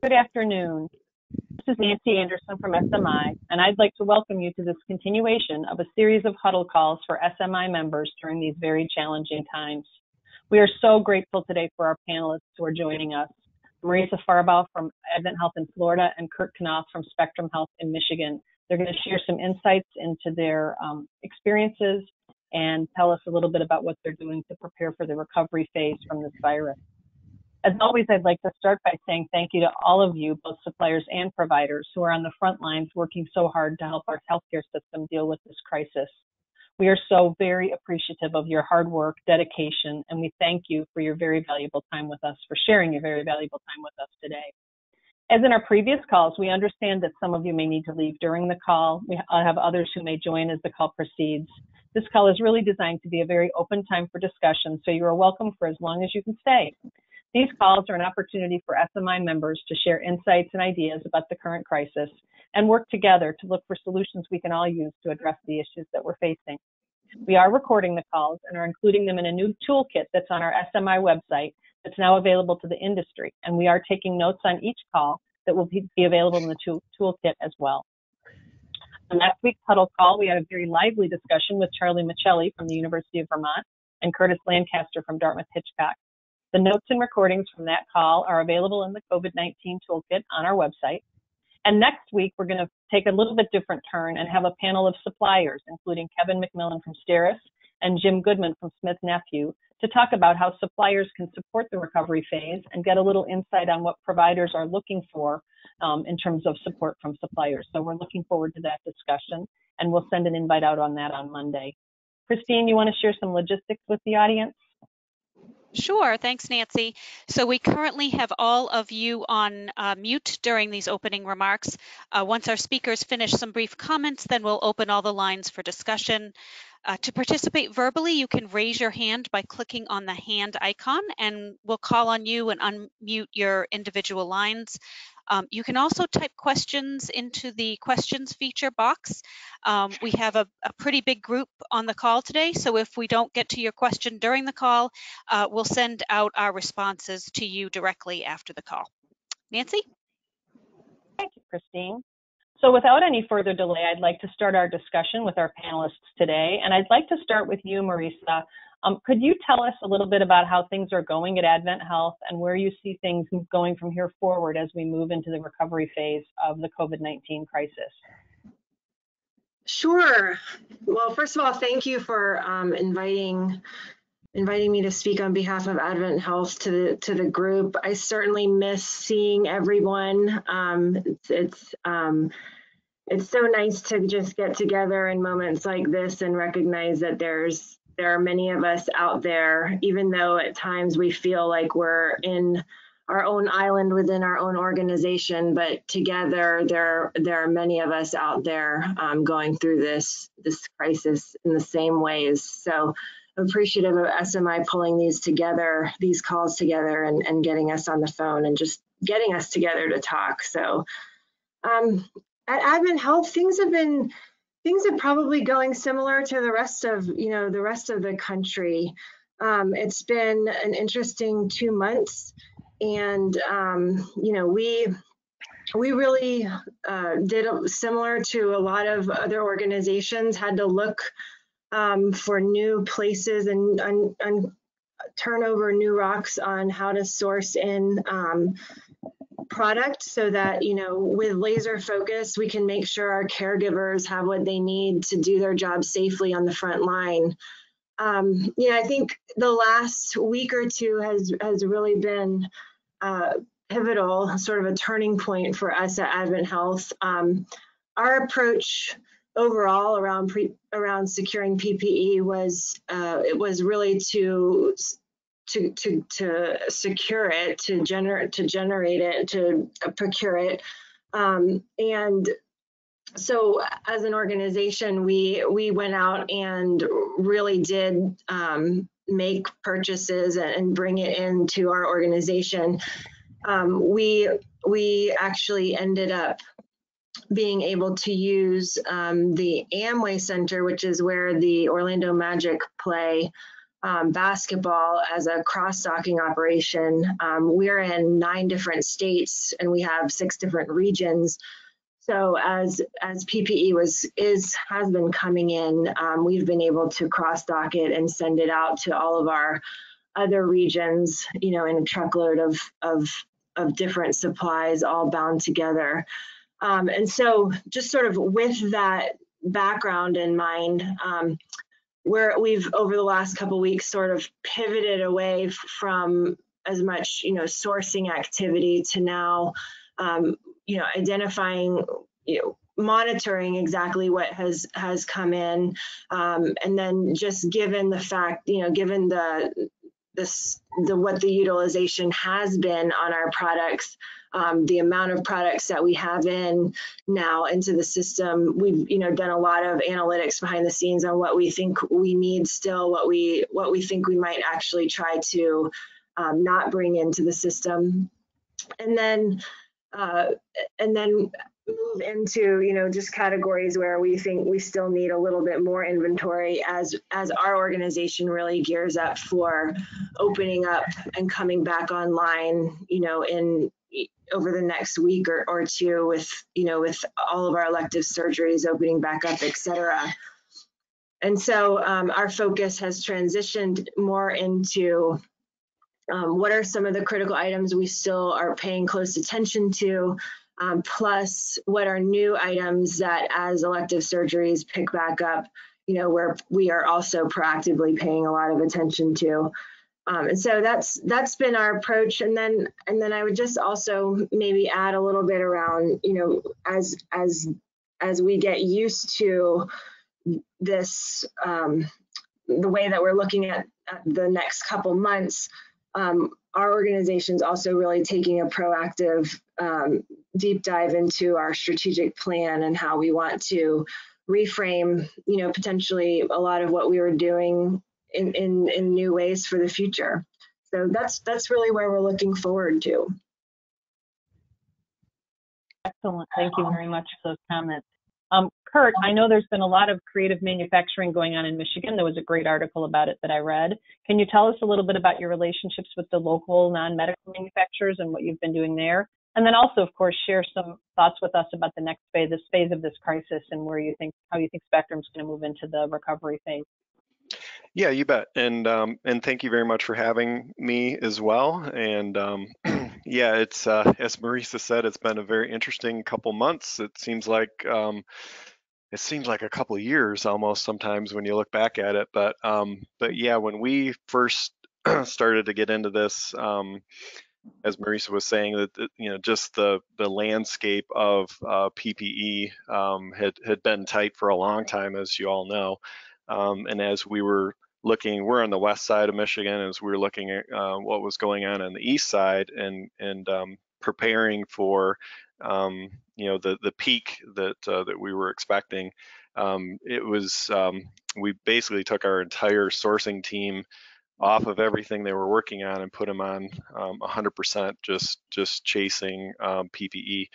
Good afternoon. This is Nancy Anderson from SMI, and I'd like to welcome you to this continuation of a series of huddle calls for SMI members during these very challenging times. We are so grateful today for our panelists who are joining us, Marisa Farabaugh from AdventHealth in Florida and Kurt Knoth from Spectrum Health in Michigan. They're going to share some insights into their experiences and tell us a little bit about what they're doing to prepare for the recovery phase from this virus. As always, I'd like to start by saying thank you to all of you, both suppliers and providers, who are on the front lines working so hard to help our healthcare system deal with this crisis. We are so very appreciative of your hard work, dedication, and we thank you for your very valuable time with us, for sharing your very valuable time with us today. As in our previous calls, we understand that some of you may need to leave during the call. We have others who may join as the call proceeds. This call is really designed to be a very open time for discussion, so you are welcome for as long as you can stay. These calls are an opportunity for SMI members to share insights and ideas about the current crisis and work together to look for solutions we can all use to address the issues that we're facing. We are recording the calls and are including them in a new toolkit that's on our SMI website that's now available to the industry, and we are taking notes on each call that will be available in the toolkit as well. On last week's huddle call, we had a very lively discussion with Charlie Michelli from the University of Vermont and Curtis Lancaster from Dartmouth-Hitchcock. The notes and recordings from that call are available in the COVID-19 toolkit on our website. And next week, we're going to take a little bit different turn and have a panel of suppliers, including Kevin McMillan from Steris and Jim Goodman from Smith Nephew, to talk about how suppliers can support the recovery phase and get a little insight on what providers are looking for in terms of support from suppliers. So we're looking forward to that discussion, and we'll send an invite out on that on Monday. Christine, you want to share some logistics with the audience? Sure. Thanks, Nancy. So we currently have all of you on mute during these opening remarks. Once our speakers finish some brief comments, then we'll open all the lines for discussion. To participate verbally, you can raise your hand by clicking on the hand icon, and we'll call on you and unmute your individual lines. You can also type questions into the questions feature box. We have a pretty big group on the call today, so if we don't get to your question during the call, we'll send out our responses to you directly after the call. Nancy? Thank you, Christine. So without any further delay, I'd like to start our discussion with our panelists today, and I'd like to start with you, Marisa. Could you tell us a little bit about how things are going at AdventHealth and where you see things going from here forward as we move into the recovery phase of the COVID-19 crisis? Sure. Well, first of all, thank you for inviting me to speak on behalf of AdventHealth to the group. I certainly miss seeing everyone. It's so nice to just get together in moments like this and recognize that there are many of us out there, even though at times we feel like we're in our own island within our own organization, but together there are many of us out there going through this crisis in the same ways. So I'm appreciative of SMI pulling these calls together and getting us on the phone and just getting us together to talk. So at AdventHealth, things are probably going similar to the rest of the country. It's been an interesting 2 months, and we really did similar to a lot of other organizations, had to look for new places and turn over new rocks on how to source in product so that, with laser focus, we can make sure our caregivers have what they need to do their job safely on the front line. I think the last week or two has really been pivotal, sort of a turning point for us at AdventHealth. Our approach overall around securing PPE was really to secure it, to generate it, to procure it, and so as an organization, we went out and really did make purchases and bring it into our organization. We actually ended up being able to use the Amway Center, which is where the Orlando Magic play, basketball as a cross-docking operation. We're in 9 different states and we have 6 different regions. So as PPE has been coming in, we've been able to cross-dock it and send it out to all of our other regions, in a truckload of different supplies all bound together. And so just sort of with that background in mind, we've over the last couple of weeks sort of pivoted away from as much sourcing activity to now identifying, monitoring exactly what has come in, and then just given the fact, given what the utilization has been on our products, the amount of products that we have in now into the system, we've done a lot of analytics behind the scenes on what we think we need still, what we think we might actually try to not bring into the system, and then move into just categories where we think we still need a little bit more inventory as our organization really gears up for opening up and coming back online in over the next week or two with all of our elective surgeries opening back up, etc. And so our focus has transitioned more into what are some of the critical items we still are paying close attention to, plus what are new items that as elective surgeries pick back up, where we are also proactively paying a lot of attention to. And so that's been our approach. And then I would just also maybe add a little bit around, as we get used to this, the way that we're looking at the next couple months, our organization's also really taking a proactive deep dive into our strategic plan and how we want to reframe, potentially a lot of what we were doing in new ways for the future. So that's really where we're looking forward to. Excellent. Thank you very much for those comments. Kurt, I know there's been a lot of creative manufacturing going on in Michigan. There was a great article about it that I read. Can you tell us a little bit about your relationships with the local non-medical manufacturers and what you've been doing there? And then also, of course, share some thoughts with us about the next phase of this crisis and how you think Spectrum's going to move into the recovery phase. Yeah, you bet. And thank you very much for having me as well. And yeah, it's as Marisa said, it's been a very interesting couple months. It seems like a couple of years almost sometimes when you look back at it. But yeah, when we first started to get into this, as Marisa was saying, that just the landscape of PPE had been tight for a long time, as you all know. And as we were looking, we're on the west side of Michigan, as we were looking at what was going on the east side and preparing for the peak that we were expecting. It was we basically took our entire sourcing team off of everything they were working on and put them on 100% just chasing PPE.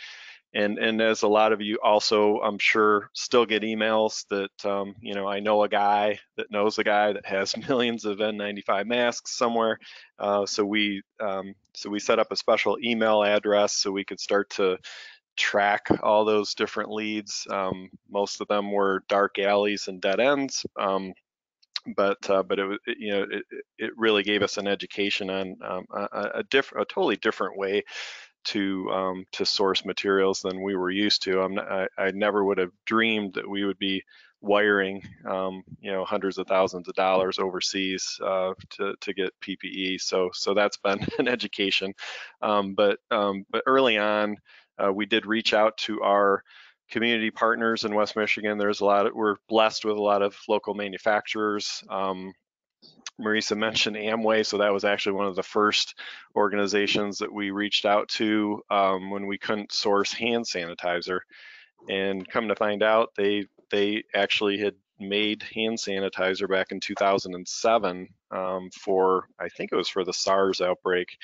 And as a lot of you also, I'm sure, still get emails that, I know a guy that knows a guy that has millions of N95 masks somewhere. So we set up a special email address so we could start to track all those different leads. Most of them were dark alleys and dead ends. But it really gave us an education on a totally different way to source materials than we were used to. I never would have dreamed that we would be wiring hundreds of thousands of dollars overseas to get PPE. So that's been an education. But early on, we did reach out to our community partners in West Michigan. We're blessed with a lot of local manufacturers. Marisa mentioned Amway, so that was actually one of the first organizations that we reached out to when we couldn't source hand sanitizer. And come to find out, they actually had made hand sanitizer back in 2007 for, I think it was for the SARS outbreak.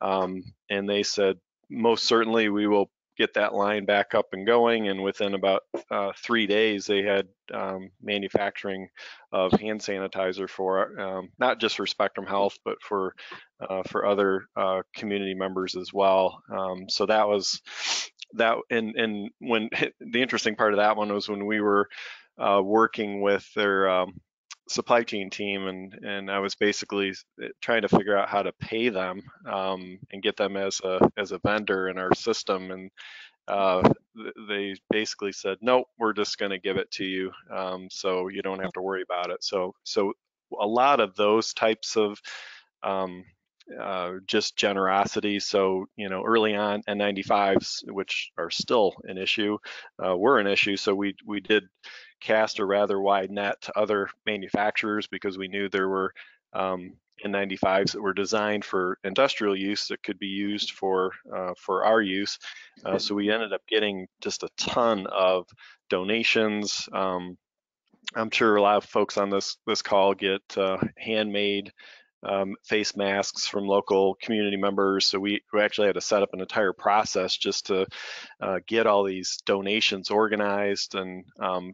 And they said, most certainly we will get that line back up and going. And within about 3 days, they had manufacturing of hand sanitizer for not just for Spectrum Health, but for other community members as well. So that was that. And when the interesting part of that one was when we were working with their supply chain team, and I was basically trying to figure out how to pay them and get them as a vendor in our system, and they basically said, nope, we're just going to give it to you, so you don't have to worry about it. So a lot of those types of just generosity. So, early on, N95s, which are still an issue, were an issue. So we did cast a rather wide net to other manufacturers because we knew there were N95s that were designed for industrial use that could be used for our use. So we ended up getting just a ton of donations. I'm sure a lot of folks on this call get handmade face masks from local community members. So we actually had to set up an entire process just to get all these donations organized and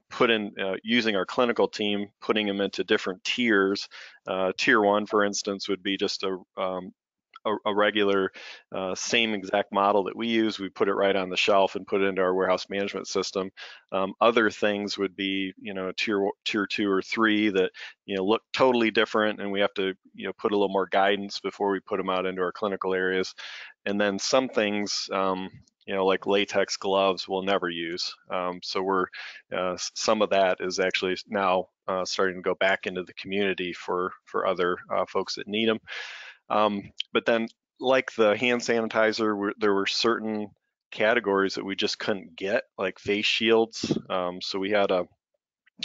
put in, using our clinical team, putting them into different tiers. Tier 1, for instance, would be just a regular same exact model that we use. We put it right on the shelf and put it into our warehouse management system. Other things would be, tier 2 or 3 that, look totally different, and we have to, put a little more guidance before we put them out into our clinical areas. And then some things, like latex gloves, we'll never use. So we're some of that is actually now starting to go back into the community for other folks that need them. But then, like the hand sanitizer, there were certain categories that we just couldn't get, like face shields. So we had a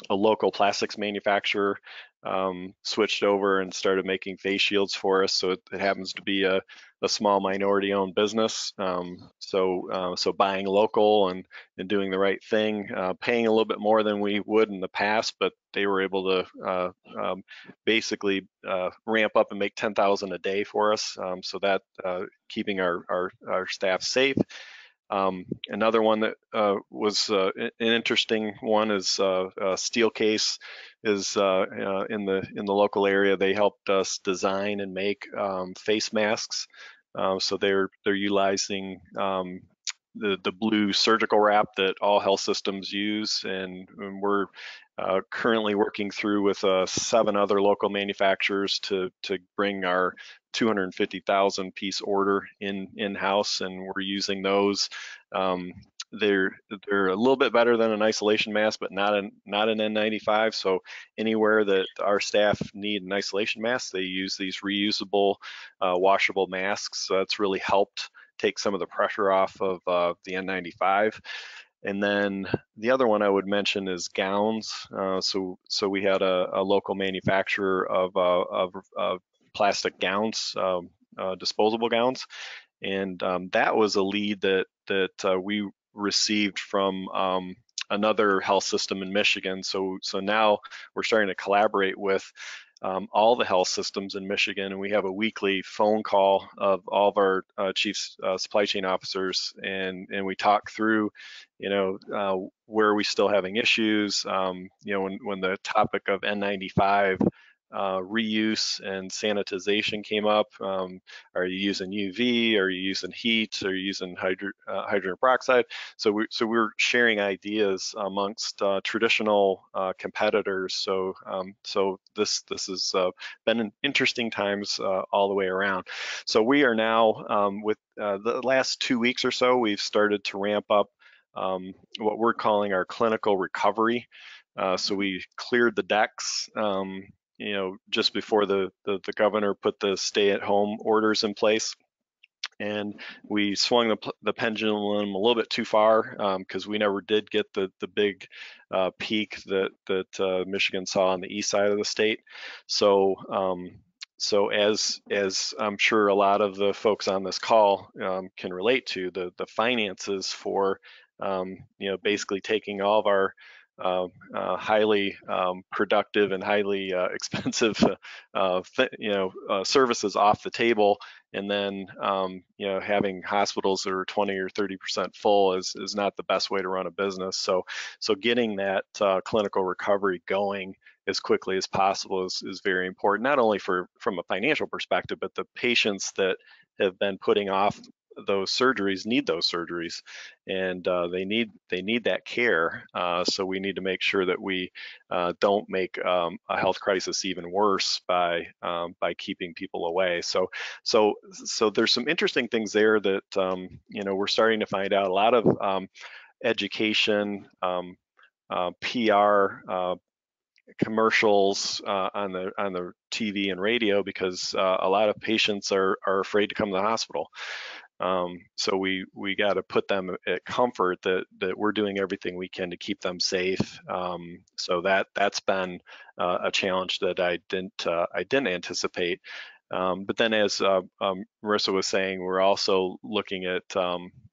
local plastics manufacturer switched over and started making face shields for us. So it happens to be a small minority-owned business. So buying local and doing the right thing, paying a little bit more than we would in the past, but they were able to basically ramp up and make 10,000 a day for us. So that keeping our staff safe. Another one that was an interesting one is Steelcase is in the local area. They helped us design and make face masks. So they're utilizing the blue surgical wrap that all health systems use, and we're currently working through with 7 other local manufacturers to bring our 250,000 piece order in-house, and we're using those. They're a little bit better than an isolation mask, but not an N95. So anywhere that our staff need an isolation mask, they use these reusable, washable masks. So that's really helped take some of the pressure off of the N95. And then the other one I would mention is gowns. So we had a local manufacturer of plastic gowns, disposable gowns, and that was a lead that we received from another health system in Michigan. So now we're starting to collaborate with all the health systems in Michigan, and we have a weekly phone call of all of our chief supply chain officers, and we talk through, where are we still having issues. When the topic of N95 reuse and sanitization came up. Are you using UV? Are you using heat? Are you using hydrogen peroxide? So we're sharing ideas amongst traditional competitors. So this has been an interesting times all the way around. So we are now with the last 2 weeks or so, we've started to ramp up what we're calling our clinical recovery. So we cleared the decks. Just before the governor put the stay-at-home orders in place, and we swung the pendulum a little bit too far because we never did get the big peak that Michigan saw on the east side of the state. So as I'm sure a lot of the folks on this call can relate to, the finances for basically taking all of our highly productive and highly expensive services off the table, and then having hospitals that are 20 or 30% full is not the best way to run a business. So getting that clinical recovery going as quickly as possible is very important, not only from a financial perspective, but the patients that have been putting off those surgeries need those surgeries, and they need that care. So we need to make sure that we don't make a health crisis even worse by keeping people away. So there's some interesting things there that we're starting to find out. A lot of education, PR. Commercials on the TV and radio, because a lot of patients are afraid to come to the hospital. So we got to put them at comfort that we're doing everything we can to keep them safe. So that's been a challenge that I didn't anticipate. But then, as Marisa was saying, we're also looking at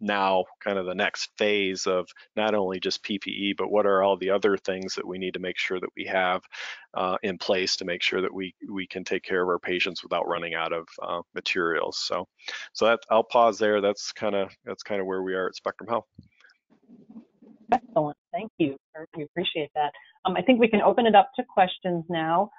now kind of the next phase of not only just PPE, but what are all the other things that we need to make sure that we have in place to make sure that we can take care of our patients without running out of materials. So that, I'll pause there. That's kind of where we are at Spectrum Health. Excellent. Thank you. We appreciate that. I think we can open it up to questions now.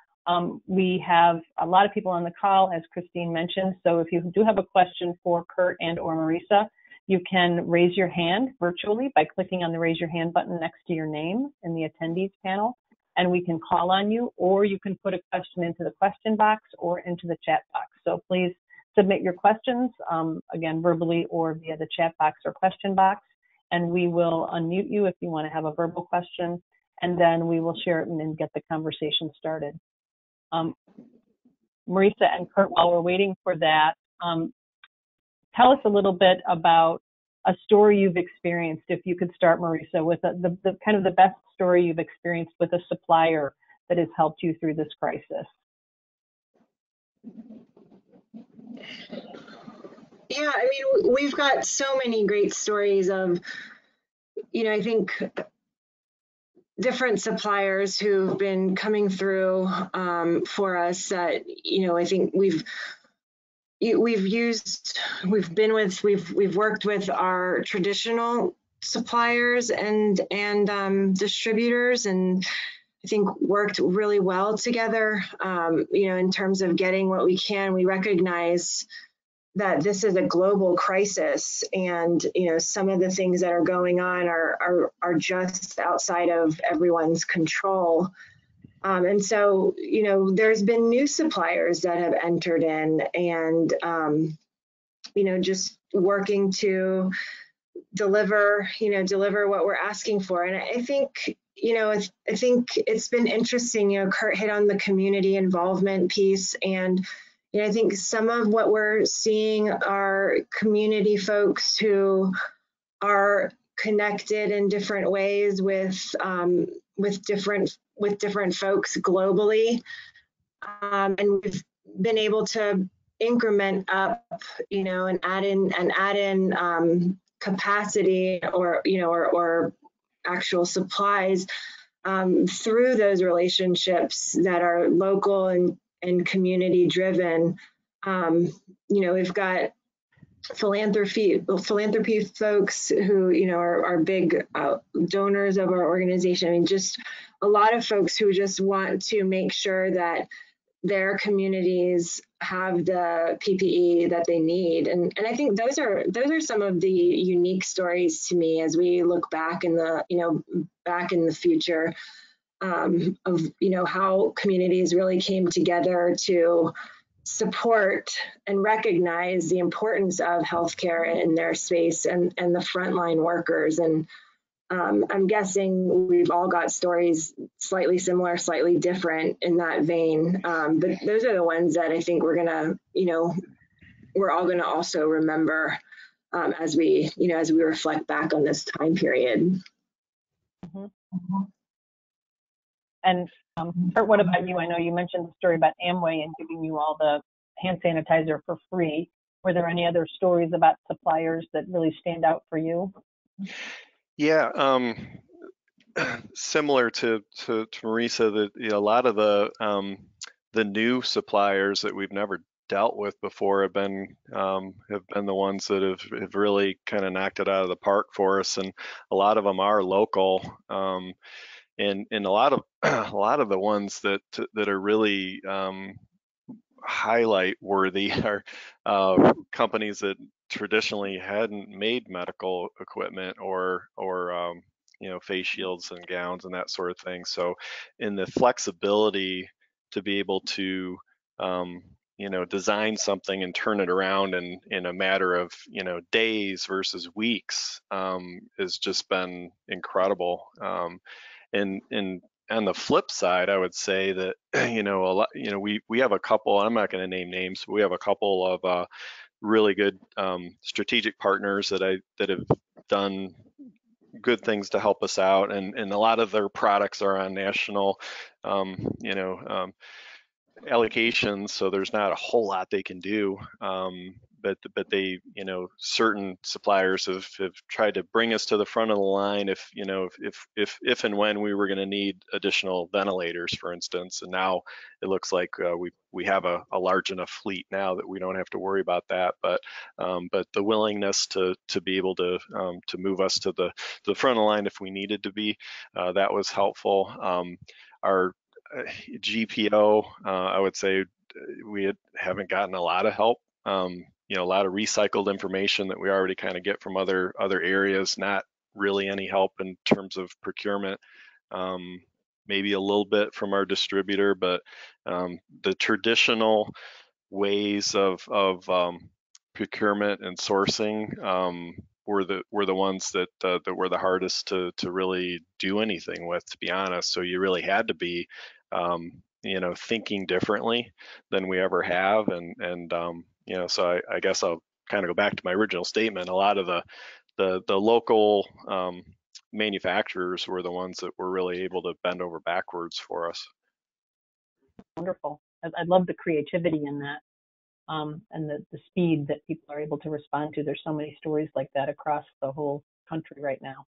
We have a lot of people on the call, as Christine mentioned, so if you do have a question for Kurt and or Marisa, you can raise your hand virtually by clicking on the raise your hand button next to your name in the attendees panel, and we can call on you, or you can put a question into the question box or into the chat box. So please submit your questions, again, verbally or via the chat box or question box, and we will unmute you if you want to have a verbal question, and then we will share it and then get the conversation started. Marisa and Kurt, while we're waiting for that, tell us a little bit about a story you've experienced. If you could start, Marisa, with the kind of the best story you've experienced with a supplier that has helped you through this crisis. Yeah, I mean, we've got so many great stories of, I think different suppliers who've been coming through for us that, I think we've worked with our traditional suppliers and distributors, and I think worked really well together, in terms of getting what we can. We recognize that this is a global crisis, and some of the things that are going on are just outside of everyone's control. And so, there's been new suppliers that have entered in, and just working to deliver what we're asking for. And I think it's been interesting. Kurt hit on the community involvement piece, and I think some of what we're seeing are community folks who are connected in different ways with different folks globally, and we've been able to increment up, and add in capacity or actual supplies through those relationships that are local and community driven. We've got philanthropy folks who are big donors of our organization. I mean, just a lot of folks who just want to make sure that their communities have the PPE that they need, and I think those are some of the unique stories to me as we look back in the future. Of how communities really came together to support and recognize the importance of healthcare in their space and the frontline workers. And I'm guessing we've all got stories slightly similar, slightly different in that vein. But those are the ones that I think we're all gonna also remember as we reflect back on this time period. Mm-hmm. Mm-hmm. And Kurt, what about you? I know you mentioned the story about Amway and giving you all the hand sanitizer for free. Were there any other stories about suppliers that really stand out for you? Yeah, similar to Marisa, that a lot of the new suppliers that we've never dealt with before have been the ones that have really kind of knocked it out of the park for us, and a lot of them are local, and a lot of a lot of the ones that are really highlight worthy are companies that traditionally hadn't made medical equipment or face shields and gowns and that sort of thing. So in the flexibility to be able to design something and turn it around in a matter of days versus weeks has just been incredible. And on the flip side, I would say that we have a couple. I'm not going to name names, but we have a couple of really good strategic partners that have done good things to help us out, and a lot of their products are on national allocations, so there's not a whole lot they can do. But they, certain suppliers have tried to bring us to the front of the line if and when we were going to need additional ventilators, for instance. And now it looks like we have a large enough fleet now that we don't have to worry about that. But the willingness to be able to move us to the front of the line if we needed to be, that was helpful. Our GPO, I would say we haven't gotten a lot of help. A lot of recycled information that we already kind of get from other areas, not really any help in terms of procurement. Maybe a little bit from our distributor, but the traditional ways of procurement and sourcing were the ones that were the hardest to really do anything with, to be honest. So you really had to be thinking differently than we ever have, and so I guess I'll kind of go back to my original statement. A lot of the local manufacturers were the ones that were really able to bend over backwards for us. Wonderful. I love the creativity in that, and the speed that people are able to respond to. There's so many stories like that across the whole country right now.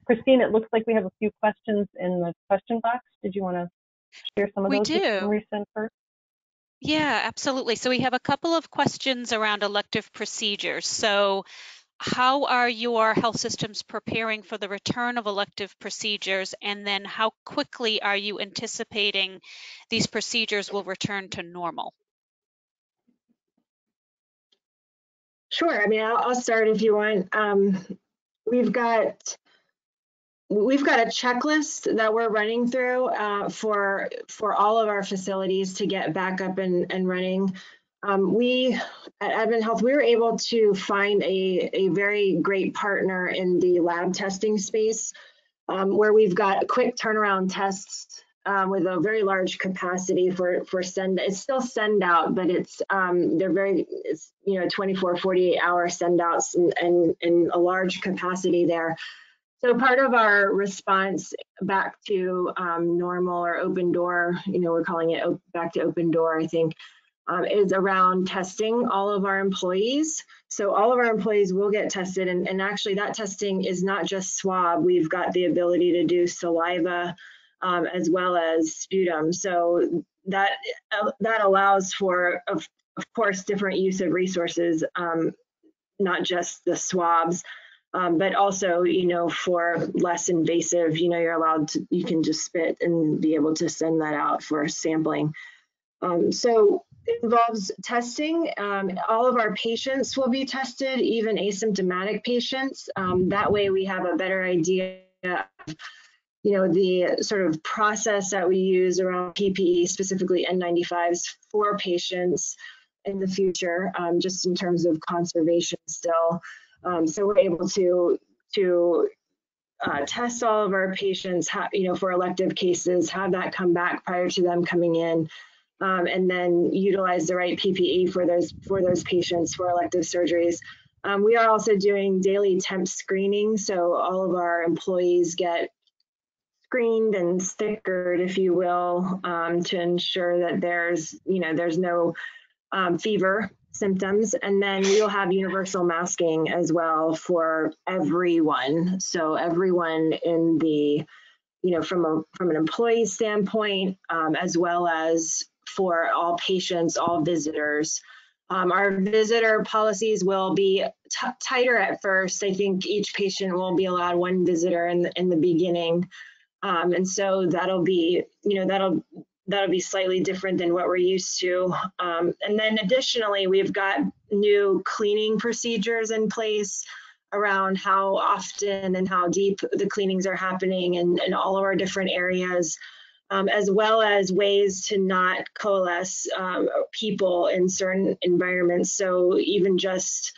Christine, it looks like we have a few questions in the question box. Did you want to share some of those with Marisa and Kurt? Yeah, absolutely. So we have a couple of questions around elective procedures. So how are your health systems preparing for the return of elective procedures? And then how quickly are you anticipating these procedures will return to normal? Sure. I mean, I'll start if you want. We've got a checklist that we're running through for all of our facilities to get back up and running. We at AdventHealth, we were able to find a very great partner in the lab testing space, where we've got quick turnaround tests with a very large capacity for send. It's still send out, but it's 24, 48 hour send outs and a large capacity there. So part of our response back to normal or open door, we're calling it back to open door, I think, is around testing all of our employees. So all of our employees will get tested, and actually that testing is not just swab. We've got the ability to do saliva as well as sputum. So that allows for, of course, different use of resources, not just the swabs. But also, for less invasive, you're allowed to, you can just spit and be able to send that out for sampling. So it involves testing. All of our patients will be tested, even asymptomatic patients. That way we have a better idea of, the sort of process that we use around PPE, specifically N95s for patients in the future, just in terms of conservation still. So we're able to test all of our patients, for elective cases, have that come back prior to them coming in, and then utilize the right PPE for those patients for elective surgeries. We are also doing daily temp screening, so all of our employees get screened and stickered, if you will, to ensure that there's no fever symptoms. And then we'll have universal masking as well for everyone. So everyone in the from an employee standpoint, as well as for all patients, all visitors. Our visitor policies will be tighter at first. I think each patient will be allowed one visitor in the beginning. And so that'll be, that'll be slightly different than what we're used to. And then additionally, we've got new cleaning procedures in place around how often and how deep the cleanings are happening in all of our different areas, as well as ways to not coalesce people in certain environments. So even just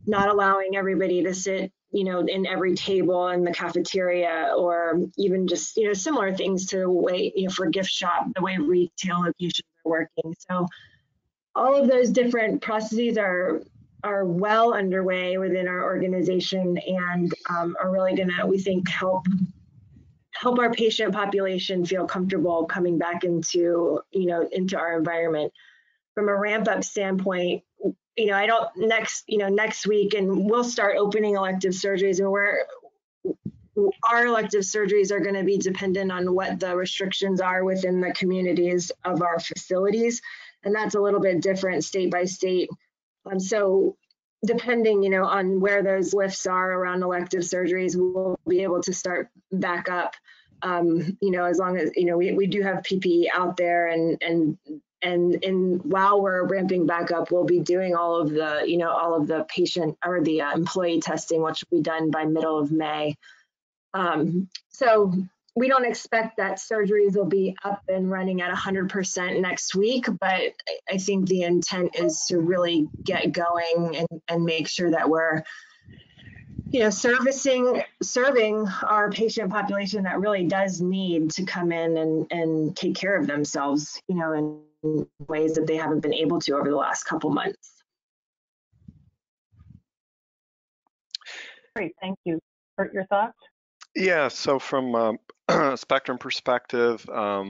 not allowing everybody to sit, in every table in the cafeteria, or even just, similar things to the way, for gift shop, the way retail locations are working. So all of those different processes are well underway within our organization, and are really gonna, we think, help our patient population feel comfortable coming back into our environment. From a ramp up standpoint, next week, and we'll start opening elective surgeries, and our elective surgeries are going to be dependent on what the restrictions are within the communities of our facilities, and that's a little bit different state by state. So depending, on where those lifts are around elective surgeries, we'll be able to start back up. As long as we do have PPE out there, and while we're ramping back up, we'll be doing all of the patient or the employee testing, which will be done by middle of May. So we don't expect that surgeries will be up and running at 100% next week, but I think the intent is to really get going and make sure that we're serving our patient population that really does need to come in and take care of themselves, in ways that they haven't been able to over the last couple months. Great, thank you. Kurt, your thoughts? Yeah, so from a Spectrum perspective, I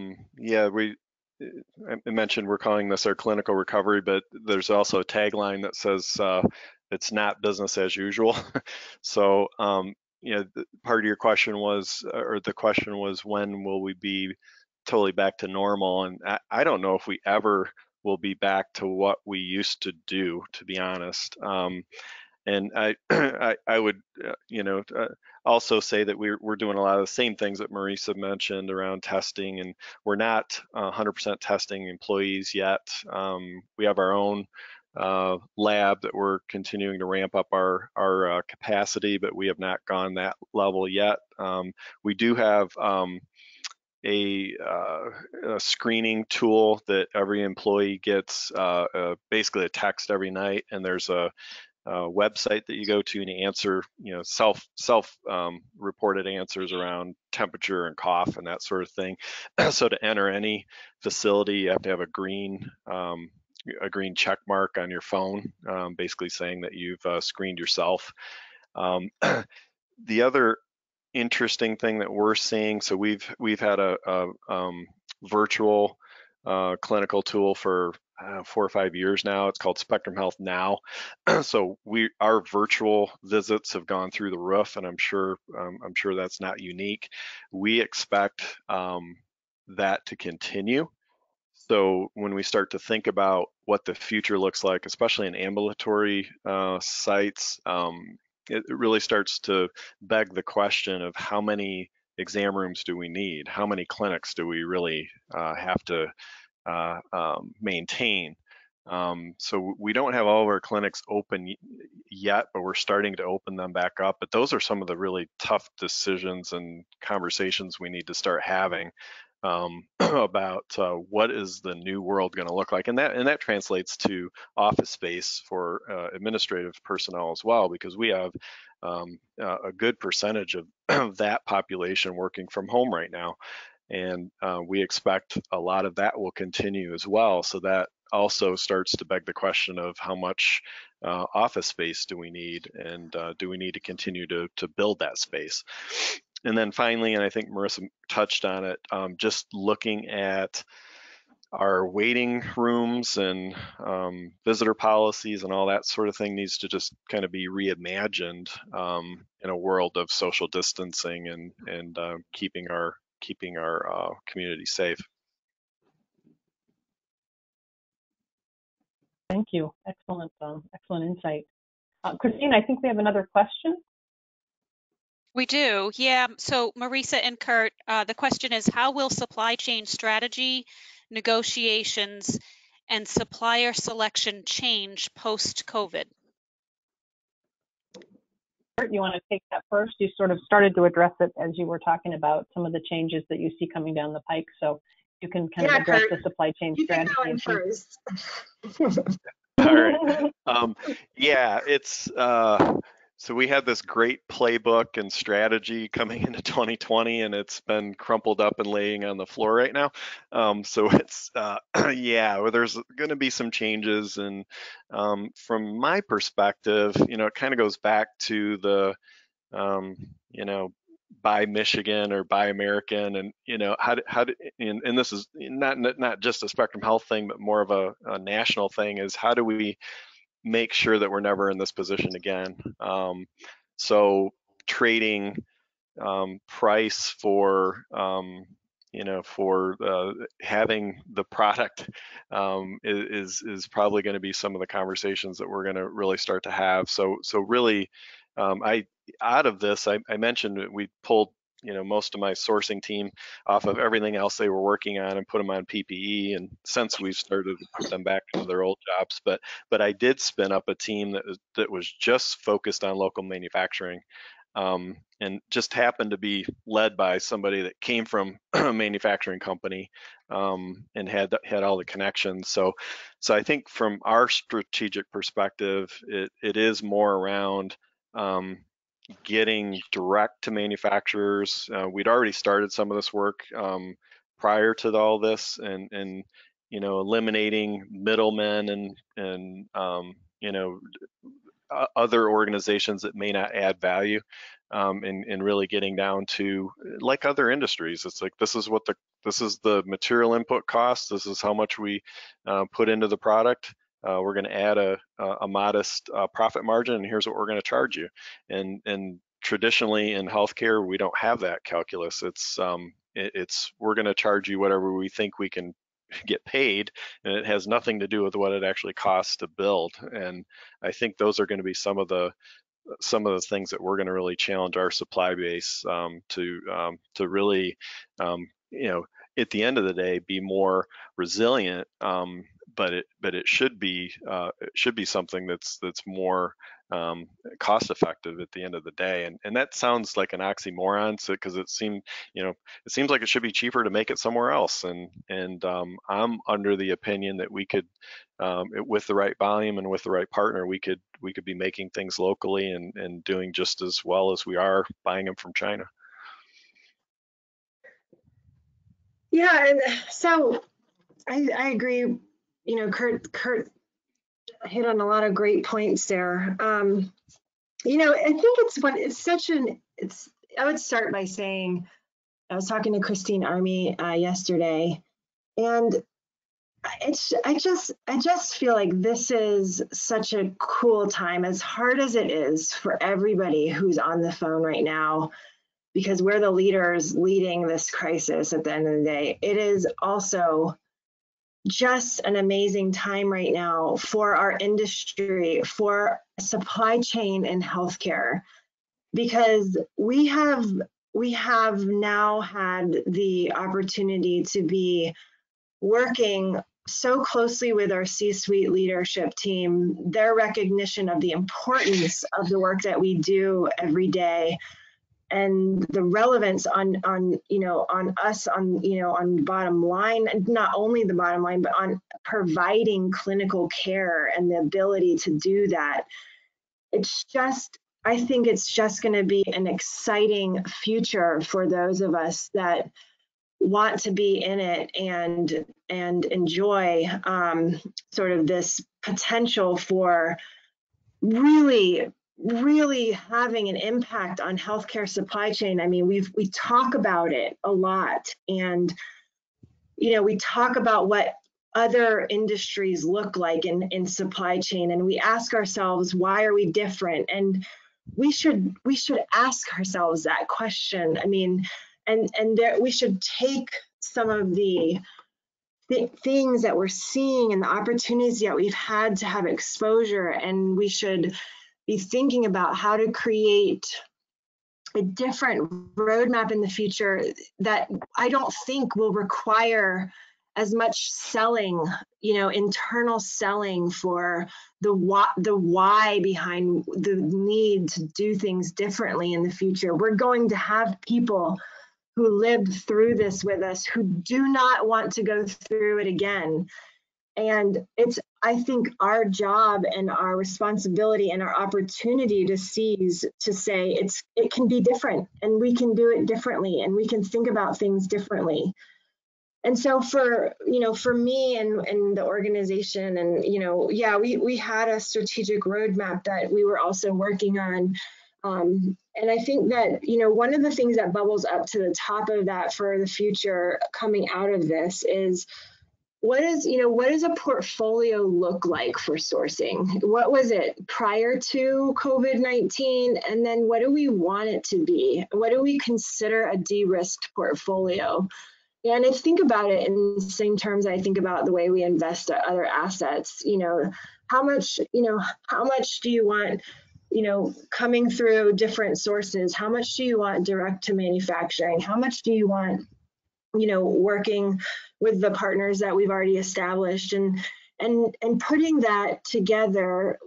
mentioned we're calling this our clinical recovery, but there's also a tagline that says it's not business as usual. So, part of your question was, or the question was, when will we be totally back to normal? And I don't know if we ever will be back to what we used to do, to be honest. And I would, also say that we're doing a lot of the same things that Marisa mentioned around testing, and we're not 100% testing employees yet. We have our own lab that we're continuing to ramp up our capacity, but we have not gone that level yet. We do have a screening tool that every employee gets, basically a text every night, and there's a website that you go to and you answer, self reported answers around temperature and cough and that sort of thing. So to enter any facility, you have to have a green check mark on your phone, basically saying that you've screened yourself. The other interesting thing that we're seeing, so we've had a virtual clinical tool for 4 or 5 years now. It's called Spectrum Health Now. So our virtual visits have gone through the roof, and I'm sure that's not unique. We expect that to continue. So when we start to think about what the future looks like, especially in ambulatory sites, it really starts to beg the question of how many exam rooms do we need? How many clinics do we really have to maintain? So we don't have all of our clinics open yet, but we're starting to open them back up. But those are some of the really tough decisions and conversations we need to start having about what is the new world going to look like, and that translates to office space for administrative personnel as well, because we have a good percentage of that population working from home right now, and we expect a lot of that will continue as well. So that also starts to beg the question of how much office space do we need, and do we need to continue to build that space? And then finally, and I think Marisa touched on it, just looking at our waiting rooms and visitor policies and all that sort of thing needs to just kind of be reimagined in a world of social distancing and keeping our keeping our community safe. Thank you. Excellent, excellent insight. Christine, I think we have another question. We do, yeah. So Marisa and Kurt, the question is, how will supply chain strategy, negotiations, and supplier selection change post-COVID? Kurt, you want to take that first? You sort of started to address it as you were talking about some of the changes that you see coming down the pike. So you can kind of address Kurt, the supply chain strategy. You can go in first. All right. Yeah, it's so we had this great playbook and strategy coming into 2020, and it's been crumpled up and laying on the floor right now. So it's yeah, well, there's going to be some changes, and from my perspective, it kind of goes back to the buy Michigan or buy American, and and this is not just a Spectrum Health thing, but more of a national thing, is how do we make sure that we're never in this position again? So trading price for having the product is probably going to be some of the conversations that we're going to really start to have. So really, out of this, I mentioned that we pulled most of my sourcing team off of everything else they were working on and put them on PPE, and since we've started to put them back into their old jobs, but I did spin up a team that was just focused on local manufacturing, and just happened to be led by somebody that came from a manufacturing company, and had all the connections. So I think from our strategic perspective, it is more around getting direct to manufacturers. We'd already started some of this work prior to all this, and eliminating middlemen and other organizations that may not add value, and really getting down to, like other industries, it's like this is the material input cost. This is how much we put into the product. We're going to add a modest profit margin, and here's what we're going to charge you. And traditionally in healthcare, we don't have that calculus. It's we're going to charge you whatever we think we can get paid, and it has nothing to do with what it actually costs to build. And I think those are going to be some of the things that we're going to really challenge our supply base to really, at the end of the day, be more resilient. But it should be something that's more cost effective at the end of the day. And that sounds like an oxymoron, because it seems like it should be cheaper to make it somewhere else. And I'm under the opinion that we could, with the right volume and with the right partner, we could be making things locally and doing just as well as we are buying them from China. Yeah, and so I agree. Kurt hit on a lot of great points there. I think I would start by saying, I was talking to Christine Army yesterday, and I just feel like this is such a cool time, as hard as it is for everybody who's on the phone right now, because we're the leaders leading this crisis at the end of the day. It is also just an amazing time right now for our industry, for supply chain and healthcare, because we have now had the opportunity to be working so closely with our C-suite leadership team, their recognition of the importance of the work that we do every day, and the relevance on us on bottom line, not only the bottom line, but on providing clinical care and the ability to do that. I think it's just going to be an exciting future for those of us that want to be in it and enjoy sort of this potential for really having an impact on healthcare supply chain. I mean, we talk about it a lot, and we talk about what other industries look like in supply chain, and we ask ourselves, why are we different? And we should ask ourselves that question. I mean, and there, we should take some of the things that we're seeing and the opportunities that we've had to have exposure, and we should be thinking about how to create a different roadmap in the future that I don't think will require as much selling, internal selling for the why behind the need to do things differently in the future. We're going to have people who lived through this with us who do not want to go through it again. And it's, I think, our job and our responsibility and our opportunity to seize, to say it can be different, and we can do it differently, and we can think about things differently. And so for me and the organization, and we had a strategic roadmap that we were also working on. And I think that, one of the things that bubbles up to the top of that for the future coming out of this is, what does a portfolio look like for sourcing? What was it prior to COVID-19? And then what do we want it to be? What do we consider a de-risked portfolio? And I think about it in the same terms I think about the way we invest other assets. How much do you want, coming through different sources? How much do you want direct to manufacturing? How much do you want, working with the partners that we've already established, and putting that together,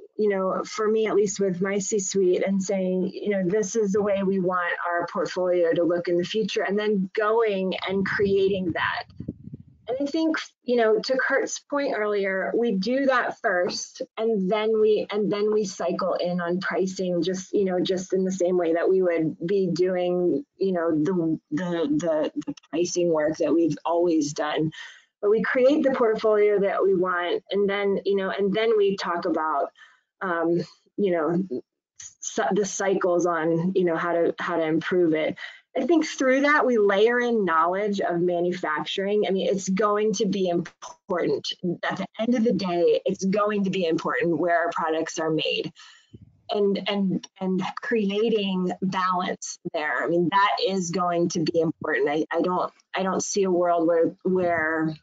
for me, at least with my C-suite, and saying, this is the way we want our portfolio to look in the future, and then going and creating that. And I think, to Kurt's point earlier, we do that first, and then we cycle in on pricing, just in the same way that we would be doing, the pricing work that we've always done. But we create the portfolio that we want, and then, we talk about, the cycles on, how to improve it. I think through that, we layer in knowledge of manufacturing. I mean, it's going to be important. At the end of the day, it's going to be important where our products are made, and creating balance there. I mean, that is going to be important. I don't see a world where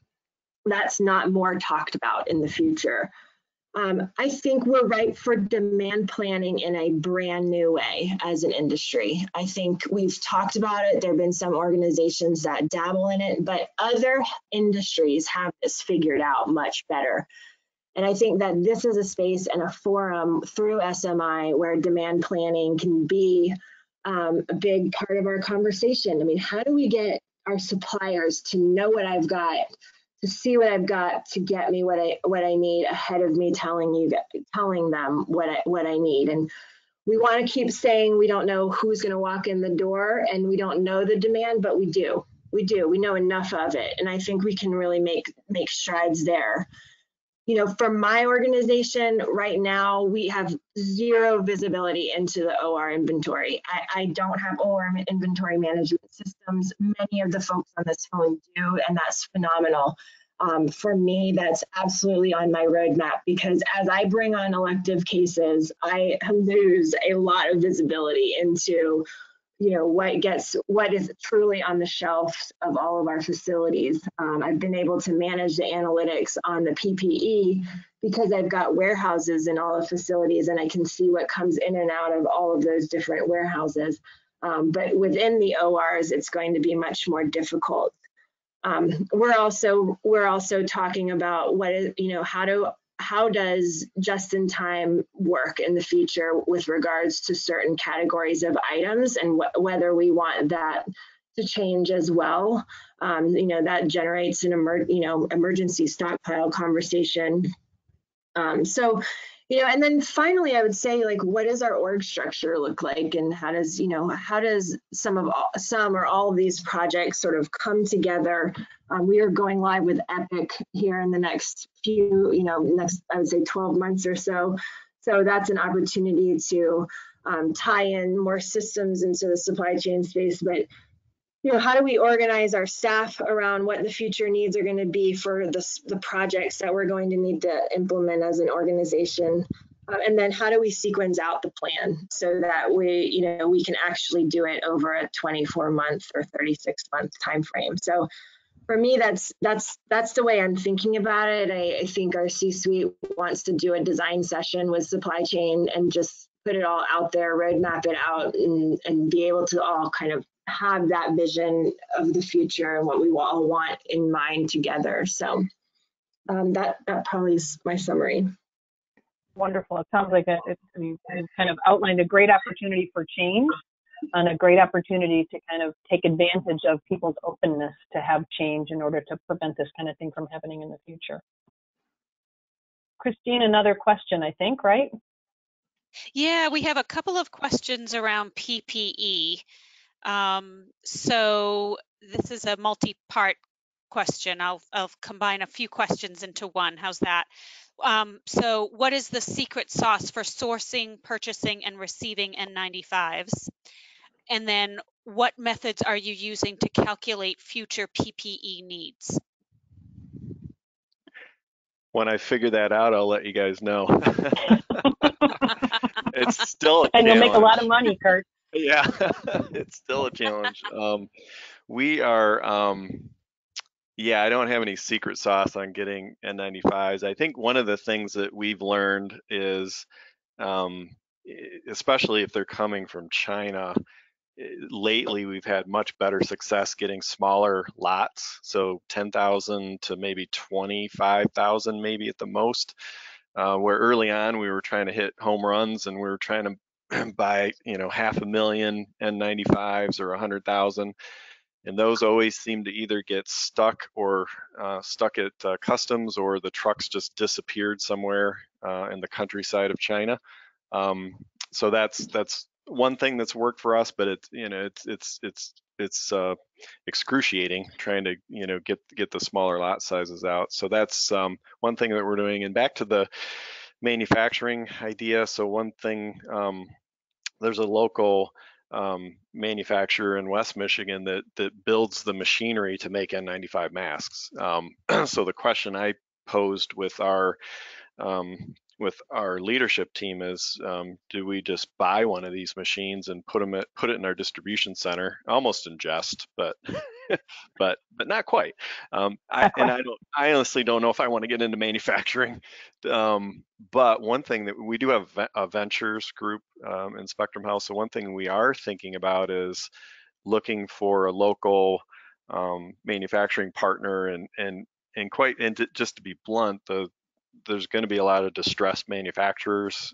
that's not more talked about in the future. I think we're ripe for demand planning in a brand new way as an industry. I think we've talked about it. There have been some organizations that dabble in it, but other industries have this figured out much better. And I think that this is a space and a forum through SMI where demand planning can be a big part of our conversation. I mean, how do we get our suppliers to know what I've got, to see what I've got, to get me what I need ahead of me telling them what I need? And we want to keep saying we don't know who's going to walk in the door, and we don't know the demand, but we do. We know enough of it, and I think we can really make strides there. For my organization right now, we have zero visibility into the OR inventory. I don't have OR inventory management systems. Many of the folks on this phone do, and that's phenomenal. For me, that's absolutely on my roadmap, because as I bring on elective cases, I lose a lot of visibility into what is truly on the shelves of all of our facilities. I've been able to manage the analytics on the PPE because I've got warehouses in all the facilities, and I can see what comes in and out of all of those different warehouses. But within the ORs, it's going to be much more difficult. We're also talking about how does just-in-time work in the future with regards to certain categories of items, and whether we want that to change as well. That generates an emergency stockpile conversation. And then finally, I would say, what does our org structure look like, and how does some or all of these projects sort of come together? We are going live with Epic here in the next I would say 12 months or so. So that's an opportunity to tie in more systems into the supply chain space. But how do we organize our staff around what the future needs are going to be for the projects that we're going to need to implement as an organization? And then how do we sequence out the plan so that we can actually do it over a 24-month or 36-month time frame. So for me, that's the way I'm thinking about it. I think our C-suite wants to do a design session with supply chain and just put it all out there, roadmap it out, and be able to all kind of have that vision of the future and what we all want in mind together. So that probably is my summary. Wonderful. It sounds like you've kind of outlined a great opportunity for change and a great opportunity to kind of take advantage of people's openness to have change in order to prevent this kind of thing from happening in the future. Christine, another question, I think, right? Yeah, we have a couple of questions around PPE. So this is a multi-part question. I'll combine a few questions into one. How's that? So what is the secret sauce for sourcing, purchasing, and receiving N95s? And then what methods are you using to calculate future PPE needs? When I figure that out, I'll let you guys know. It's still a and challenge. You'll make a lot of money, Kurt. Yeah, it's still a challenge. We are, yeah, I don't have any secret sauce on getting N95s. I think one of the things that we've learned is, especially if they're coming from China, lately we've had much better success getting smaller lots, so 10,000 to maybe 25,000 maybe at the most, where early on we were trying to hit home runs and we were trying to buy 500,000 N95s or 100,000, and those always seem to either get stuck or stuck at customs, or the trucks just disappeared somewhere in the countryside of China. So that's one thing that's worked for us, but it's excruciating trying to get the smaller lot sizes out. So that's one thing that we're doing. And back to the manufacturing idea. So one thing, there's a local manufacturer in West Michigan that builds the machinery to make N95 masks. So the question I posed with our leadership team is, do we just buy one of these machines and put it in our distribution center, almost in jest, but but not quite. I honestly don't know if I want to get into manufacturing. But one thing that we do have a ventures group in Spectrum Health. So one thing we are thinking about is looking for a local manufacturing partner, and just to be blunt, there's going to be a lot of distressed manufacturers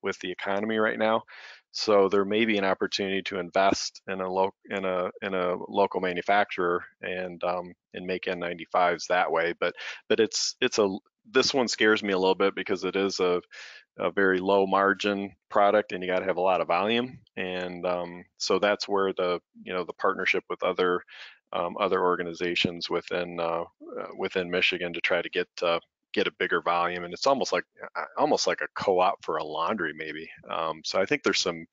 with the economy right now. So there may be an opportunity to invest in a local manufacturer and make N95s that way. But this one scares me a little bit because it is a very low margin product, and you got to have a lot of volume. And so that's where the partnership with other organizations within Michigan to try to get a bigger volume, and it's almost like a co-op for a laundry maybe. So I think there's some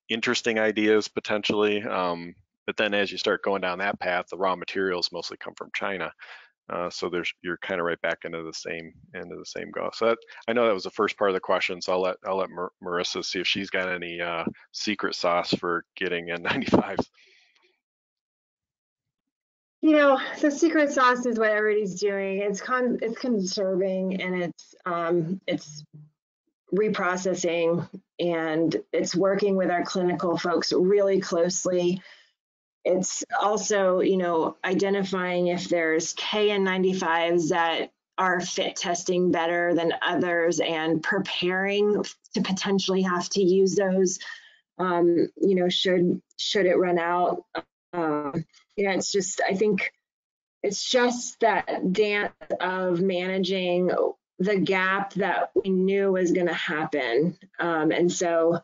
interesting ideas potentially, but then as you start going down that path, the raw materials mostly come from China, so you're kind of right back into the same go. So I know that was the first part of the question, so I'll let Marisa see if she's got any secret sauce for getting N95s. The secret sauce is what everybody's doing. It's conserving, and it's reprocessing, and it's working with our clinical folks really closely. It's also, identifying if there's KN95s that are fit testing better than others and preparing to potentially have to use those, should it run out. It's just, I think it's just that dance of managing the gap that we knew was going to happen. And so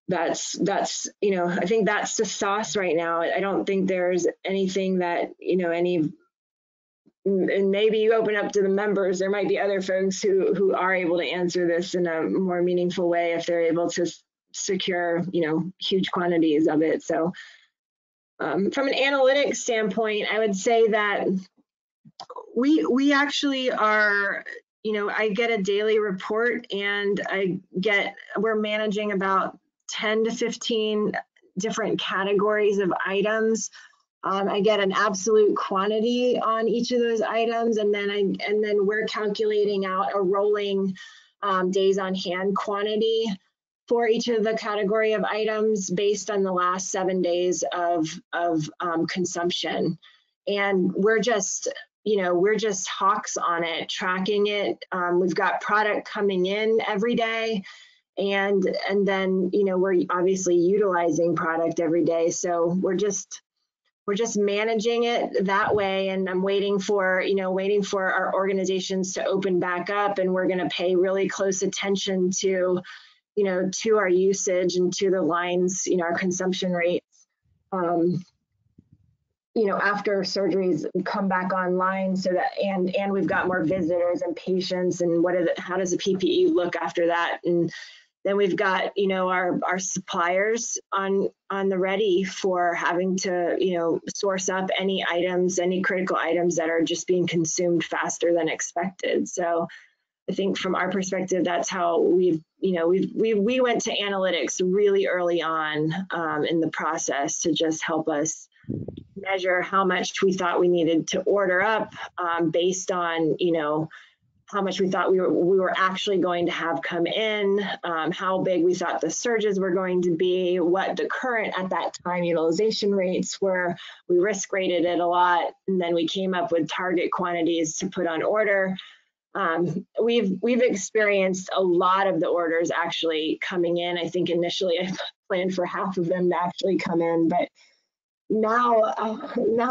that's I think that's the sauce right now. I don't think there's anything that, and maybe you open up to the members, there might be other folks who are able to answer this in a more meaningful way if they're able to secure, huge quantities of it. So from an analytics standpoint, I would say that we actually are I get a daily report, and we're managing about 10 to 15 different categories of items. I get an absolute quantity on each of those items, and then we're calculating out a rolling days on hand quantity for each of the category of items based on the last 7 days of consumption. And we're just hawks on it, tracking it. We've got product coming in every day, and then we're obviously utilizing product every day. So we're just managing it that way. And I'm waiting for our organizations to open back up, and we're going to pay really close attention to our usage and to the lines, our consumption rates, after surgeries come back online, so that, and we've got more visitors and patients, and how does the PPE look after that? And then we've got, our suppliers on the ready for having to, source up any critical items that are just being consumed faster than expected. So I think from our perspective, that's how we went to analytics really early on in the process to just help us measure how much we thought we needed to order up based on, how much we thought we were actually going to have come in, how big we thought the surges were going to be, what the current at that time utilization rates were. We risk rated it a lot, and then we came up with target quantities to put on order. We've experienced a lot of the orders actually coming in. I think initially I planned for half of them to actually come in, but now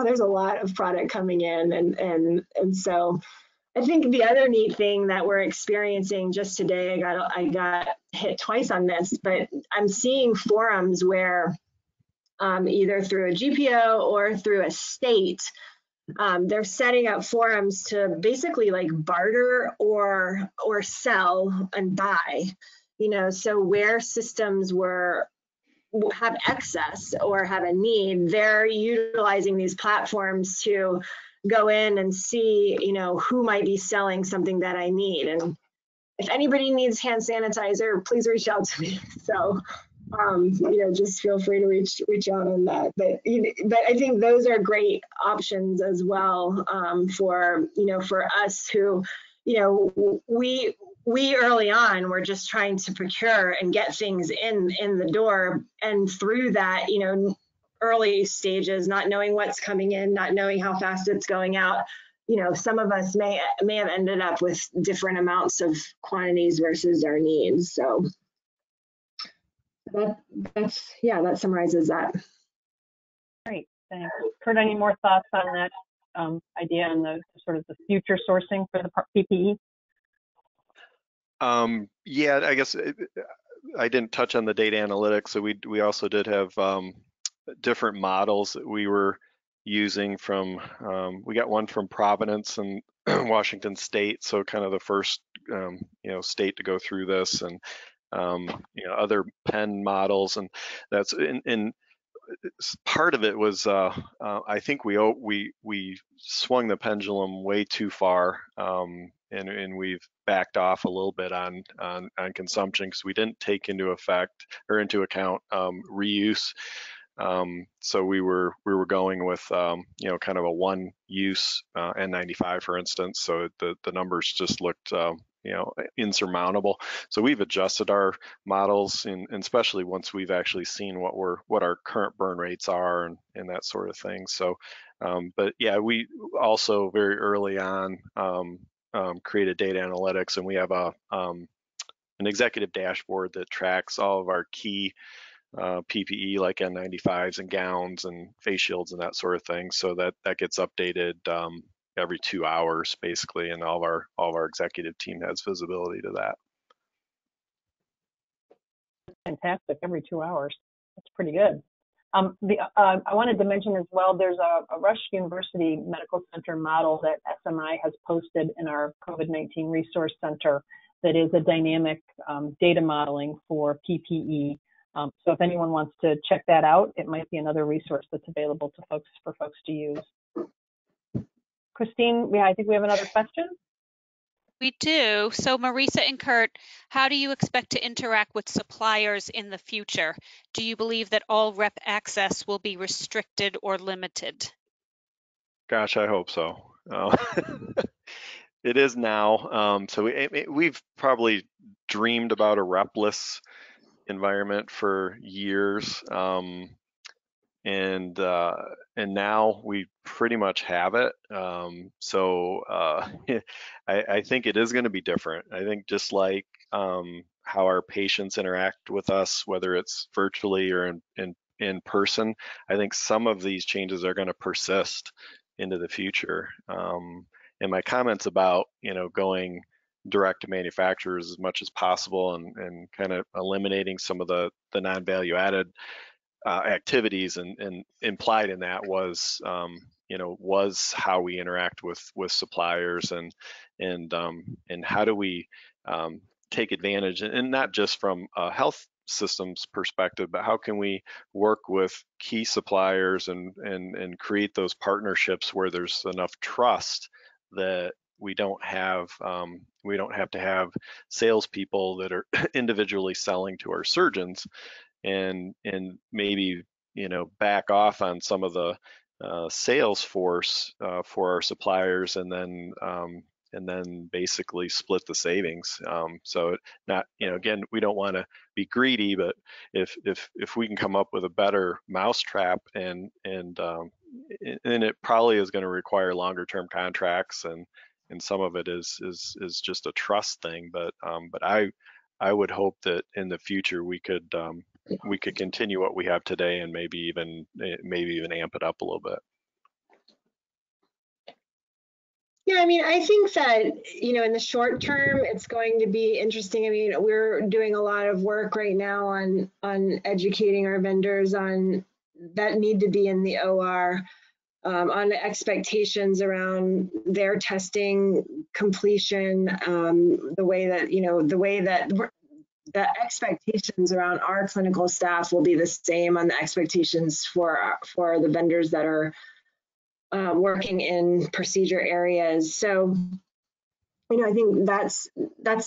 there's a lot of product coming in, and so I think the other neat thing that we're experiencing just today, I got hit twice on this, but I'm seeing forums where either through a GPO or through a state, they're setting up forums to basically like barter or sell and buy, so where systems have excess or have a need, they're utilizing these platforms to go in and see, who might be selling something that I need. And if anybody needs hand sanitizer, please reach out to me. So, just feel free to reach out on that. But I think those are great options as well for us who, we early on were just trying to procure and get things in the door, and through that, early stages, not knowing what's coming in, not knowing how fast it's going out, some of us may have ended up with different amounts of quantities versus our needs. So that summarizes that. Great, thanks. Kurt, any more thoughts on that idea and the sort of the future sourcing for the PPE? Yeah, I guess I didn't touch on the data analytics. So we also did have different models that we were using from, we got one from Providence and Washington State. So kind of the first, state to go through this, and, other Penn models, and that's in part of it was I think we swung the pendulum way too far, and we've backed off a little bit on consumption because we didn't take into account reuse. So we were going with kind of a one-use N95, for instance. So the numbers just looked insurmountable. So we've adjusted our models, and especially once we've actually seen what our current burn rates are and that sort of thing. So, but yeah, we also very early on created data analytics, and we have an executive dashboard that tracks all of our key PPE like N95s and gowns and face shields and that sort of thing. So that gets updated every 2 hours basically, and all of our executive team has visibility to that. Fantastic, every 2 hours. That's pretty good. I wanted to mention as well, there's a Rush University Medical Center model that SMI has posted in our COVID-19 Resource Center that is a dynamic data modeling for PPE. So if anyone wants to check that out, it might be another resource that's available to for folks to use. Christine, I think we have another question. We do. So Marisa and Kurt, how do you expect to interact with suppliers in the future? Do you believe that all rep access will be restricted or limited? Gosh, I hope so. It is now. So we've probably dreamed about a repless environment for years, and now we pretty much have it. I think it is going to be different. I think just like how our patients interact with us, whether it's virtually or in person, I think some of these changes are going to persist into the future. And my comments about going direct to manufacturers as much as possible and kind of eliminating some of the non-value added activities and implied in that was was how we interact with suppliers and how do we take advantage, and not just from a health systems perspective, but how can we work with key suppliers and create those partnerships where there's enough trust that we don't have to have salespeople that are individually selling to our surgeons, and maybe back off on some of the sales force for our suppliers, and then basically split the savings. So not again, we don't want to be greedy, but if we can come up with a better mousetrap, and it probably is going to require longer term contracts, and some of it is just a trust thing, but I would hope that in the future we could continue what we have today and maybe even amp it up a little bit. Yeah, I mean, I think that, in the short term, it's going to be interesting. I mean, we're doing a lot of work right now on educating our vendors on that need to be in the OR, on the expectations around their testing completion, the way that the expectations around our clinical staff will be the same on the expectations for the vendors that are working in procedure areas. So, I think that's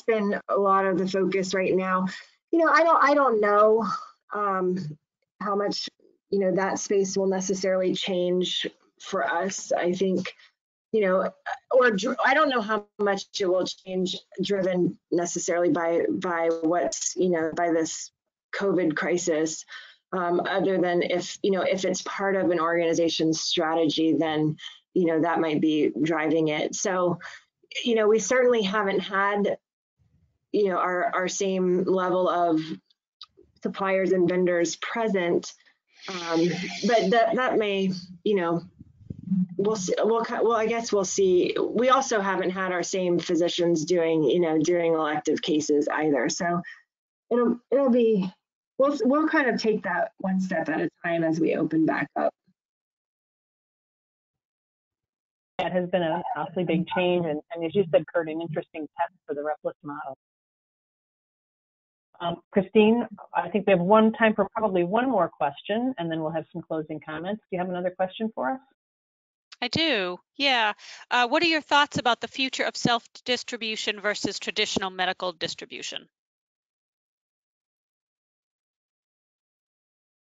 been a lot of the focus right now. I don't know how much that space will necessarily change for us. I think I don't know how much it will change, driven necessarily by what's by this COVID crisis. Other than if it's part of an organization's strategy, then that might be driving it. So we certainly haven't had our same level of suppliers and vendors present, but that may we'll see. Well, I guess we'll see. We also haven't had our same physicians doing elective cases either. So it'll be. We'll kind of take that one step at a time as we open back up. That has been an awfully big change, and as you said, Kurt, an interesting test for the repless model. Christine, I think we have time for probably one more question, and then we'll have some closing comments. Do you have another question for us? I do, yeah. What are your thoughts about the future of self-distribution versus traditional medical distribution?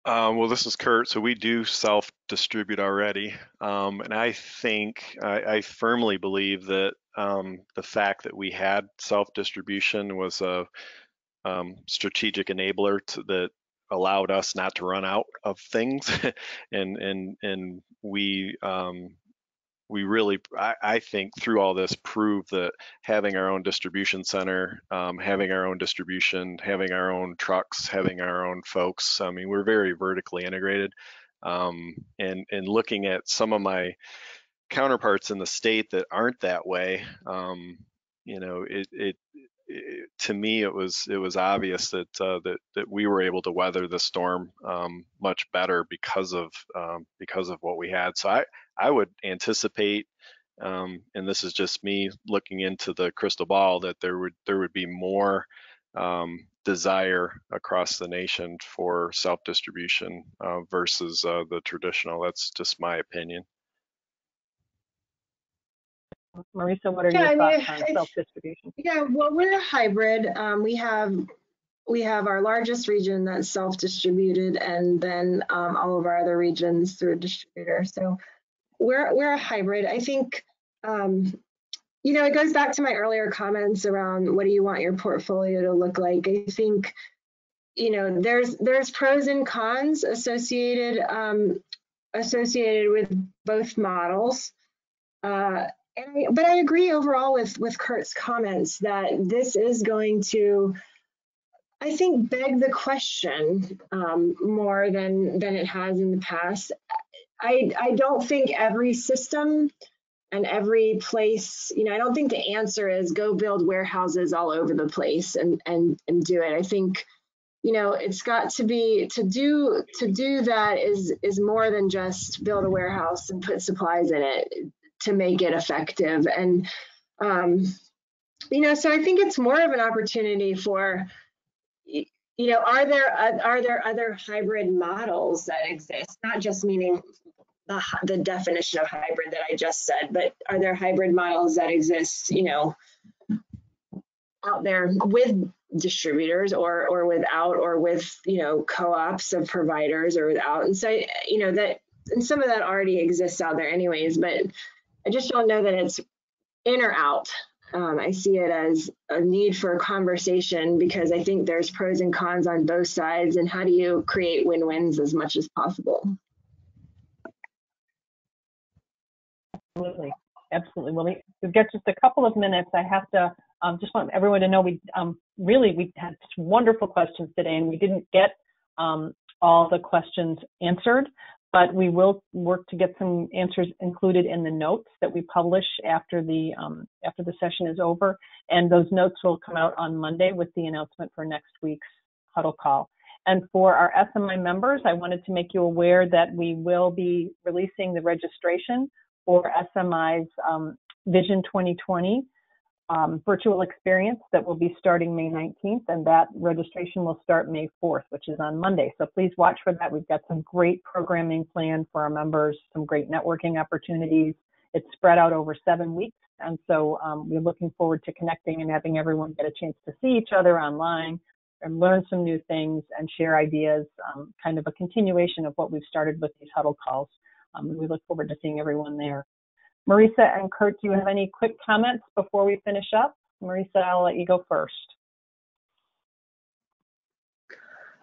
Well, this is Kurt. So we do self-distribute already, and I think I firmly believe that the fact that we had self-distribution was a strategic enabler that allowed us not to run out of things, and we really, I think, through all this, proved that having our own distribution center, having our own distribution, having our own trucks, having our own folks, I mean, we're very vertically integrated. And looking at some of my counterparts in the state that aren't that way, to me, it was obvious that we were able to weather the storm much better because of what we had. So I would anticipate, and this is just me looking into the crystal ball, that there would be more desire across the nation for self-distribution versus the traditional. That's just my opinion. Marisa, what are Yeah, your I mean, thoughts on self-distribution? yeah, well, we're a hybrid. We have our largest region that's self-distributed, and then all of our other regions through a distributor. So we're a hybrid. I think it goes back to my earlier comments around what do you want your portfolio to look like. I think there's pros and cons associated with both models. But I agree overall with Kurt's comments that this is going to, I think, beg the question more than it has in the past. I don't think every system and every place, I don't think the answer is go build warehouses all over the place and do it. I think, it's got to be to do that is more than just build a warehouse and put supplies in it to make it effective. And so I think it's more of an opportunity for, are there other hybrid models that exist? Not just meaning the definition of hybrid that I just said, but are there hybrid models that exist, out there with distributors or without, or with, co-ops of providers or without? And so, that, and some of that already exists out there anyways, but I just don't know that it's in or out. I see it as a need for a conversation, because I think there's pros and cons on both sides, and how do you create win-wins as much as possible? Absolutely. Well, we've got just a couple of minutes. I have to just want everyone to know we had wonderful questions today, and we didn't get all the questions answered, but we will work to get some answers included in the notes that we publish after the session is over. And those notes will come out on Monday with the announcement for next week's huddle call. And for our SMI members, I wanted to make you aware that we will be releasing the registration for SMI's Vision 2020 virtual experience that will be starting May 19th, and that registration will start May 4th, which is on Monday. So please watch for that. We've got some great programming planned for our members, some great networking opportunities. It's spread out over 7 weeks, and so we're looking forward to connecting and having everyone get a chance to see each other online and learn some new things and share ideas, kind of a continuation of what we've started with these huddle calls. We look forward to seeing everyone there. Marisa and Kurt, do you have any quick comments before we finish up? Marisa, I'll let you go first.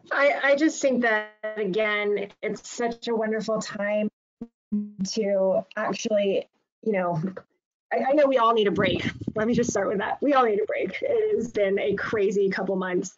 I just think that, again, it's such a wonderful time to actually, I know we all need a break. Let me just start with that. We all need a break. It has been a crazy couple months.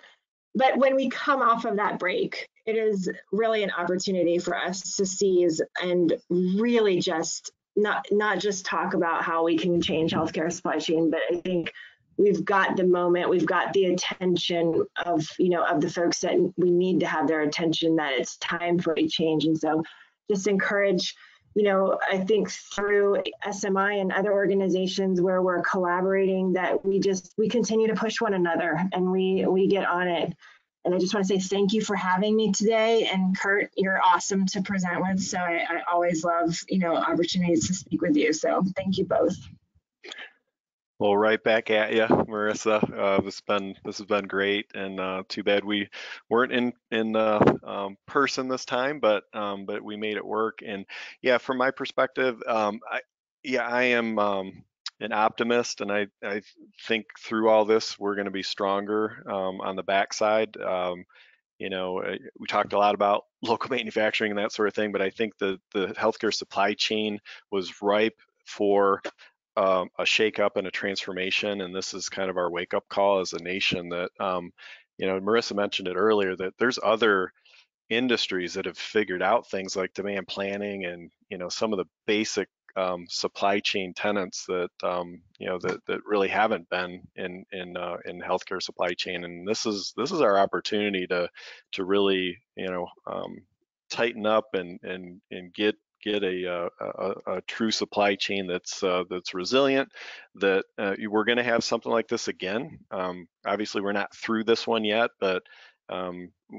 But when we come off of that break, it is really an opportunity for us to seize and really just not just talk about how we can change healthcare supply chain, but I think we've got the moment, we've got the attention of the folks that we need to have their attention, that it's time for a change. And so just encourage, I think through SMI and other organizations where we're collaborating, that we continue to push one another and we get on it. And I just want to say thank you for having me today. And Kurt, you're awesome to present with. So I always love, opportunities to speak with you. So thank you both. Well, right back at you, Marisa. This has been great, and too bad we weren't in person this time, but we made it work. And yeah, from my perspective, I am an optimist, and I think through all this we're going to be stronger on the backside. We talked a lot about local manufacturing and that sort of thing, but I think the healthcare supply chain was ripe for a shakeup and a transformation, and this is kind of our wake-up call as a nation. That Marisa mentioned it earlier, that there's other industries that have figured out things like demand planning and some of the basic supply chain tenets that that really haven't been in healthcare supply chain, and this is our opportunity to really tighten up and get a true supply chain that's resilient. That we're going to have something like this again. Obviously, we're not through this one yet, but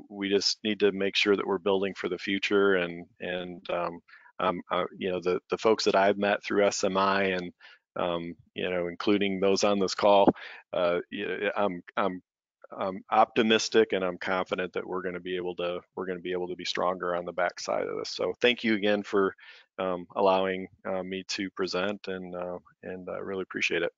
we just need to make sure that we're building for the future. And the folks that I've met through SMI including those on this call. I'm optimistic, and I'm confident that we're going to be able to be stronger on the backside of this. So thank you again for allowing me to present, and I really appreciate it.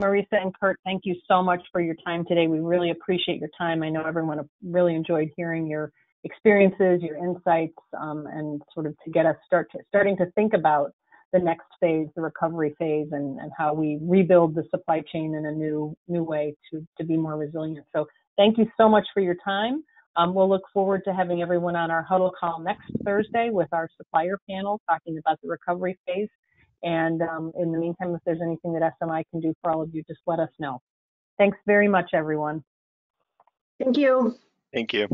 Marisa and Kurt, thank you so much for your time today. We really appreciate your time. I know everyone really enjoyed hearing your experiences, your insights, and sort of to get us starting to think about the next phase, the recovery phase, and how we rebuild the supply chain in a new way to be more resilient. So thank you so much for your time. We'll look forward to having everyone on our huddle call next Thursday with our supplier panel talking about the recovery phase. And in the meantime, if there's anything that SMI can do for all of you, just let us know. Thanks very much, everyone. Thank you. Thank you.